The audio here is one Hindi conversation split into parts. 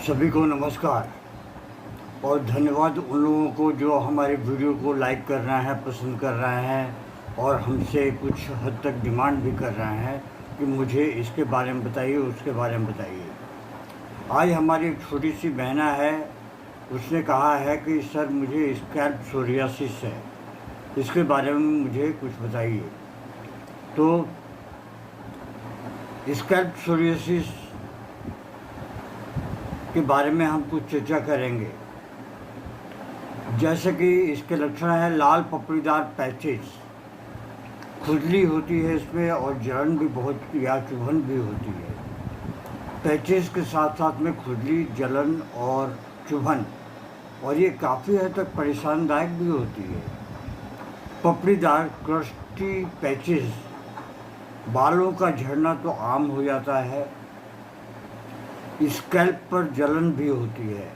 सभी को नमस्कार और धन्यवाद उन लोगों को जो हमारे वीडियो को लाइक कर रहे हैं, पसंद कर रहे हैं और हमसे कुछ हद तक डिमांड भी कर रहे हैं कि मुझे इसके बारे में बताइए, उसके बारे में बताइए। आज हमारी एक छोटी सी बहना है, उसने कहा है कि सर मुझे स्कैल्प सोरियासिस है, इसके बारे में मुझे कुछ बताइए। तो स्कैल्प सोरियासिस के बारे में हम कुछ चर्चा करेंगे। जैसे कि इसके लक्षण है लाल पपड़ीदार पैचेस, खुजली होती है इसमें और जलन भी बहुत या चुभन भी होती है। पैचेस के साथ साथ में खुजली, जलन और चुभन, और ये काफ़ी हद तक परेशानदायक भी होती है। पपड़ीदार क्रस्टी पैचेस, बालों का झड़ना तो आम हो जाता है। स्कैल्प पर जलन भी होती है,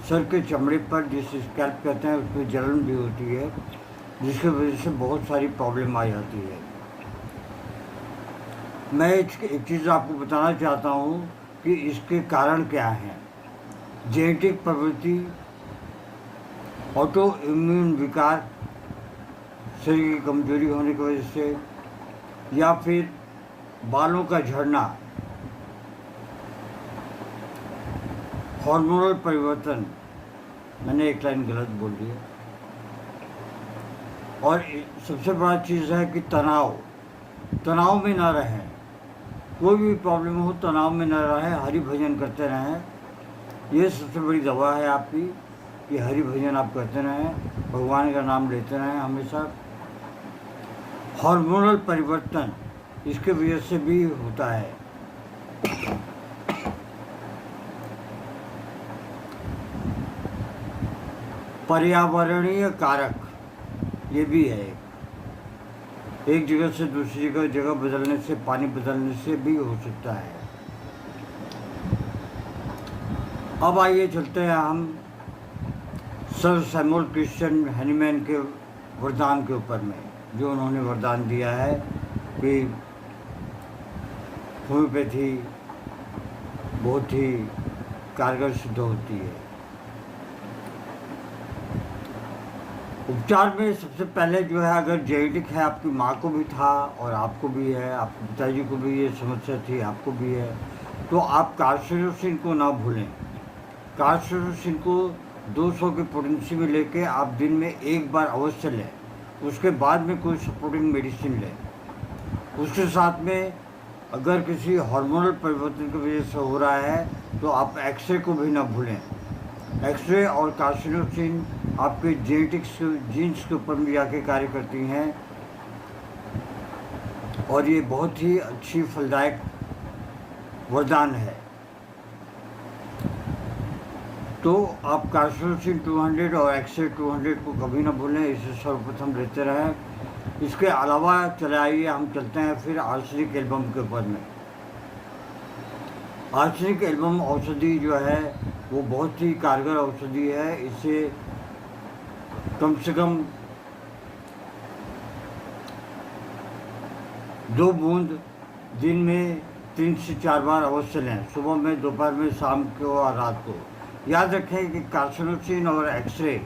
सर के चमड़े पर जिस स्कैल्प कहते हैं उसमें जलन भी होती है, जिसकी वजह से बहुत सारी प्रॉब्लम आ जाती है। मैं एक चीज़ आपको बताना चाहता हूँ कि इसके कारण क्या हैं। जेनेटिक प्रवृत्ति, ऑटो इम्यून विकार, शरीर की कमजोरी होने की वजह से, या फिर बालों का झड़ना, हार्मोनल परिवर्तन, मैंने एक लाइन गलत बोल दी है, और सबसे बड़ा चीज़ है कि तनाव में ना रहें। कोई भी प्रॉब्लम हो तनाव में ना रहें, हरि भजन करते रहें। ये सबसे बड़ी दवा है आपकी कि हरि भजन आप करते रहें, भगवान का नाम लेते रहें हमेशा। हार्मोनल परिवर्तन इसके वजह से भी होता है। पर्यावरणीय कारक ये भी है, एक जगह से दूसरी जगह बदलने से, पानी बदलने से भी हो सकता है। अब आइए चलते हैं हम सर सैमुअल क्रिश्चियन हैनीमैन के वरदान के ऊपर में, जो उन्होंने वरदान दिया है कि होम्योपैथी बहुत ही कारगर सिद्ध होती है। उपचार में सबसे पहले जो है, अगर जेनेटिक है, आपकी माँ को भी था और आपको भी है, आपके पिताजी को भी ये समस्या थी, आपको भी है, तो आप कार्सिनोसिन को ना भूलें। कार्सिनोसिन को 200 की पोटेंसी में लेके आप दिन में एक बार अवश्य लें। उसके बाद में कोई सपोर्टिंग मेडिसिन लें। उसके साथ में अगर किसी हार्मोनल परिवर्तन की वजह से हो रहा है तो आप एक्सरे को भी ना भूलें। एक्सरे और कार्सिनोसिन आपके जीन्स के ऊपर भी जाके कार्य करती हैं, और ये बहुत ही अच्छी फलदायक वरदान है। तो आप कार्सिनोसिन 200 और एक्सरे 200 को कभी ना भूलें, इसे सर्वप्रथम लेते रहें। इसके अलावा चले आइए हम चलते हैं फिर आर्सेनिक एल्बम के ऊपर में। आर्सेनिक एल्बम औषधि जो है वो बहुत ही कारगर औषधि है। इसे कम से कम 2 बूंद दिन में 3 से 4 बार अवश्य लें, सुबह में, दोपहर में, शाम को और रात को। याद रखें कि कार्सिनोसिन और एक्सरे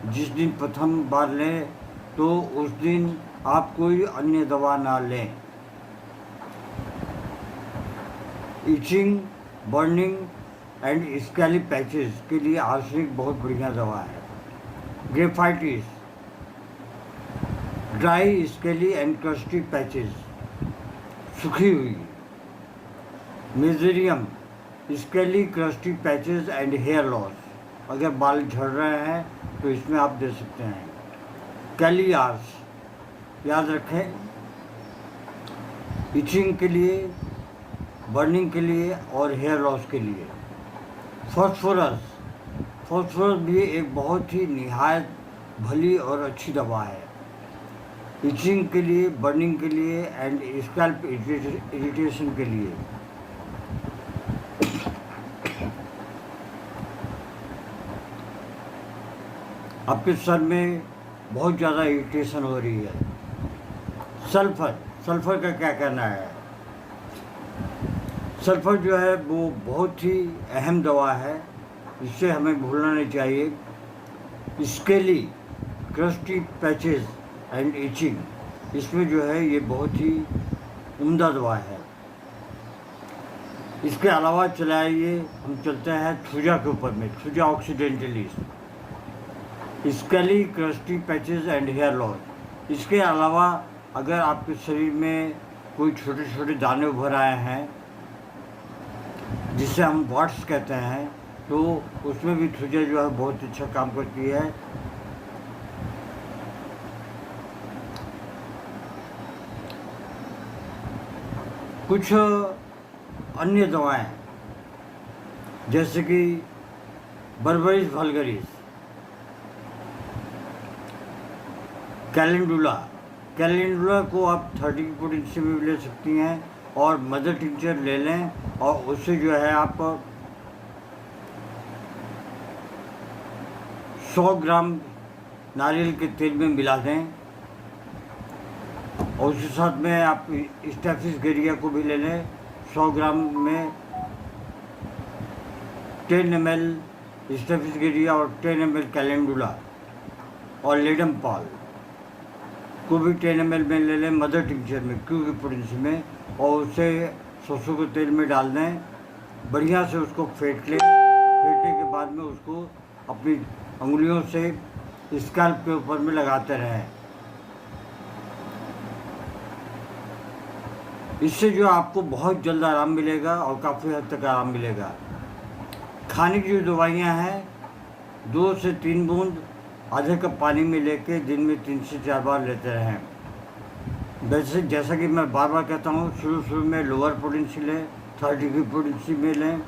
जिस दिन प्रथम बार लें तो उस दिन आप कोई अन्य दवा ना लें। Itching, burning and scaly patches के लिए आर्सेनिक बहुत बढ़िया दवा है। Graphites, dry scaly and crusty patches, सूखी हुई। Mezereum, scaly crusty patches and hair loss, अगर बाल झड़ रहे हैं तो इसमें आप दे सकते हैं। कैलियार्स, याद रखें, इचिंग के लिए, बर्निंग के लिए और हेयर लॉस के लिए। फॉस्फोरस भी एक बहुत ही निहायत भली और अच्छी दवा है, इचिंग के लिए, बर्निंग के लिए एंड स्कैल्प इरिटेशन के लिए। आपके सर में बहुत ज़्यादा इरिटेशन हो रही है। सल्फर का क्या कहना है? सल्फर जो है वो बहुत ही अहम दवा है, इससे हमें भूलना नहीं चाहिए। Scaly, crusty patches and itching, इसमें जो है ये बहुत ही उम्दा दवा है। इसके अलावा चलाइए हम चलते हैं थूजा के ऊपर में, thuja occidentalis, scaly, crusty patches and hair loss. इसके अलावा अगर आपके शरीर में कोई छोटे छोटे दाने उभर आए हैं जिसे हम वॉट्स कहते हैं, तो उसमें भी थूजा जो है बहुत अच्छा काम करती है। कुछ अन्य दवाएं जैसे कि बर्बरिस वल्गरिस, कैलेंडुला, कैलेंडुला को आप 30 की पोटेंसी में भी ले सकती हैं, और मदर टिंचर ले लें और उससे जो है आप 100 ग्राम नारियल के तेल में मिला दें, और उसके साथ में आप स्टेफिस गेरिया को भी ले लें 100 ग्राम में 10 ml स्टेफिस गेरिया और 10 ml कैलेंडुला, और लेडम पाल को भी 10 ml में ले लें मदर टिंचर में, क्यू की पोटेंसी में, और उसे सरसों के तेल में डाल दें, बढ़िया से उसको फेंट लें। फेंटने के बाद में उसको अपनी उंगलियों से स्कैल्प के ऊपर में लगाते रहें। इससे जो आपको बहुत जल्द आराम मिलेगा और काफ़ी हद तक आराम मिलेगा। खाने की जो दवाइयाँ हैं, 2 से 3 बूंद आधे कप पानी में लेके दिन में 3 से 4 बार लेते रहें। वैसे जैसा कि मैं बार बार कहता हूँ, शुरू में लोअर पोटेंसी लें, 30 की पोटेंसी में लें,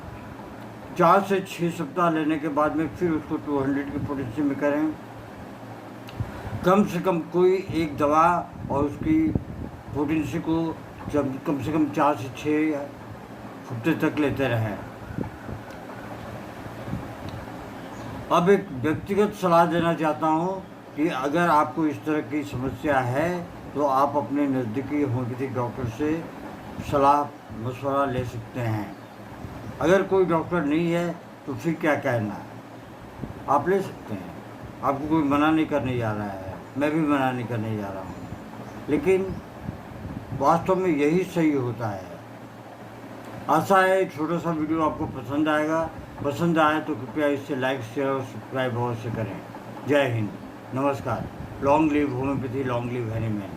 4 से 6 सप्ताह लेने के बाद में फिर उसको 200 की पोटेंसी में करें। कम से कम कोई एक दवा और उसकी पोटेंसी को जब कम से कम 4 से 6 हफ्ते तक लेते रहें। अब एक व्यक्तिगत सलाह देना चाहता हूँ कि अगर आपको इस तरह की समस्या है तो आप अपने नज़दीकी होम्योपैथिक डॉक्टर से सलाह मशवरा ले सकते हैं। अगर कोई डॉक्टर नहीं है तो फिर क्या कहना है, आप ले सकते हैं, आपको कोई मना नहीं करने जा रहा है, मैं भी मना नहीं करने जा रहा हूँ, लेकिन वास्तव में यही सही होता है। आशा है छोटा सा वीडियो आपको पसंद आएगा। पसंद आए तो कृपया इसे लाइक, शेयर और सब्सक्राइब अवश्य करें। जय हिंद, नमस्कार। Long live homeopathy, long live Hahnemann.